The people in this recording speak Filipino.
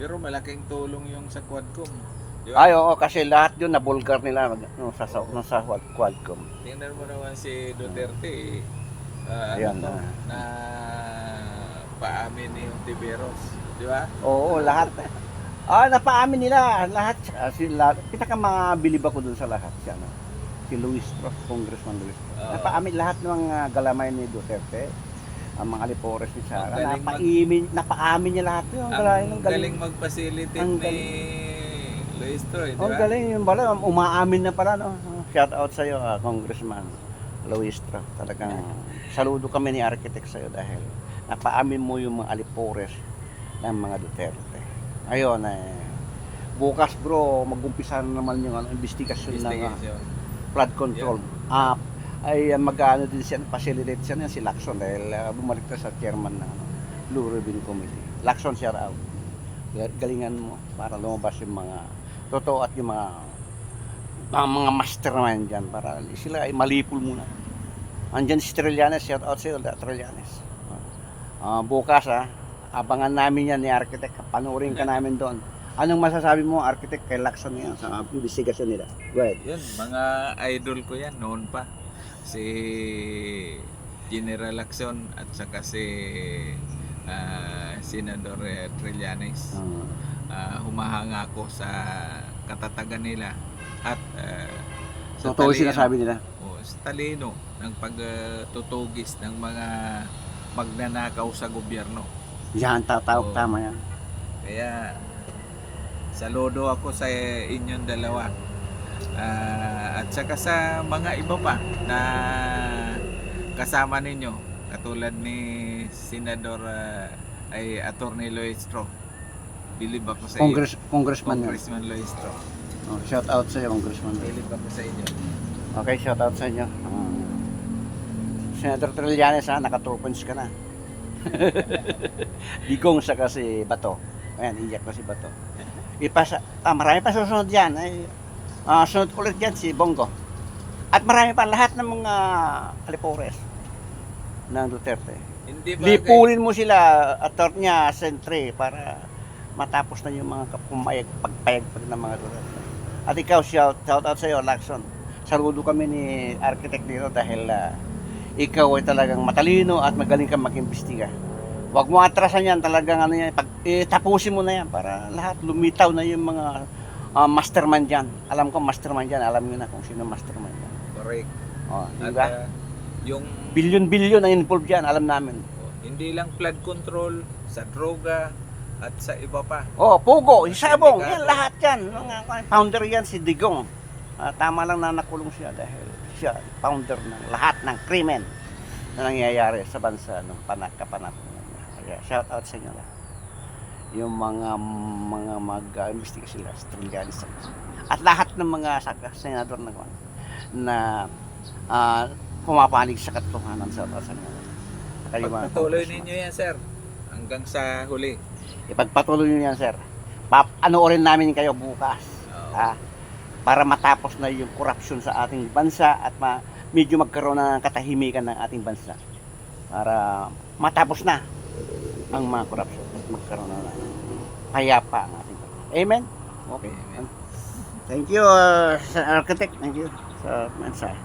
Pero malaking tulong yung sa Quadcom. Di ba? Ay, oo, kasi lahat yun nabulgar nila sa Quadcom. Tingnan mo naman si Duterte, Ayan, na paamin ni yung Tiberos. Di ba? oo, lahat. Napaamin nila lahat. Pinakamabilib ako dun sa lahat. Si Luis Ross, Congressman Luis Ross. Oo. Napaamin lahat ng mga galamay ni Duterte. Ang mga Alipores ni Sara. Ang galing Napaamin niya lahat yun. Ang galing mag-facilitate Ang ni Luis Troy, di Ang ba? galing yun pala. Umaamin na pala. No? Shout out sa'yo, Congressman Luis Ross. Talagang saludo kami ni Architect sa'yo dahil napaamin mo yung mga Alipores ng mga Duterte. Ayun, bukas bro, mag-umpisa na naman yung investigasyon ng flood control. Mag-ano din siya, facilitate siya si Lacson dahil bumalik na sa chairman ng Blue Ribbon Committee. Lacson, shout out. Galingan mo para lumabas yung mga totoo at yung mga mastermind dyan para sila ay malipol muna. Andyan si Trillanes, shout out sa'yo, Trillanes. Bukas abangan namin yan ni Architect, panurin ka namin doon. Anong masasabi mo, Architect, kay Lacson yan sa investigasyon nila? Go ahead. Yun, mga idol ko yan noon pa. Si General Lacson at saka si Senador Trillanes. Humahanga ako sa katatagan nila at sa Totoo sinasabi nila. sa talino ng pagtutugis ng mga magnanakaw sa gobyerno. Yan, tama yan. Kaya saludo ako sa inyong dalawa. At saka sa mga iba pa na kasama ninyo katulad ni Senador Attorney Lois Tro. Bilib ako sa iyo. Congressman Lois Tro. Shout out sa iyo, Congressman. Bilib ako sa inyo. Okay, shout out sa inyo. Senator Trillanes, naka 2 points ka na. Digong sa kasi Bato. Ayan, iyak na si Bato. Marami pa susunod yan. Sunod ulit yan si Bongo. At marami pa lahat ng mga Alipores ng Duterte. Hindi ba Lipulin mo sila, attorney Sentre, para matapos na yung mga pagpayag pa rin ng mga Duterte. At ikaw, shout out sa iyo, Lacson. Saludo kami ni Architect dito dahil ikaw ay talagang matalino at magaling kang mag-imbestiga. Huwag mo atrasan yan, talagang tapusin mo na yan para lahat lumitaw na yung mga mastermind dyan. Alam ko mastermind dyan, alam nyo na kung sino mastermind dyan. correct? At Diba? yung Billion ang involved dyan, alam namin. hindi lang flood control, sa droga at sa iba pa. Pugo, Isabong, yan lahat yan. Mga founder yan si Digong. Tama lang na nakulong siya dahil siya founder ng lahat ng krimen na nangyayari sa bansa ng kapanahon. Kaya shout out sa inyo lahat. Yung mga mag-imbestiga sila, Trillanes at lahat ng mga senador na pumapanig sa katotohanan sa bansa nila. Pagpatuloy ninyo yan, sir, hanggang sa huli. Ipagpatuloy nyo yan, sir. Anoorin namin kayo bukas. Para matapos na yung korupsyon sa ating bansa at medyo magkaroon ng katahimikan ng ating bansa. Para matapos na ang mga korupsyon at magkaroon na payapa ang ating bansa. Amen? Okay. Amen. Thank you, Architect. Thank you sa mensahe.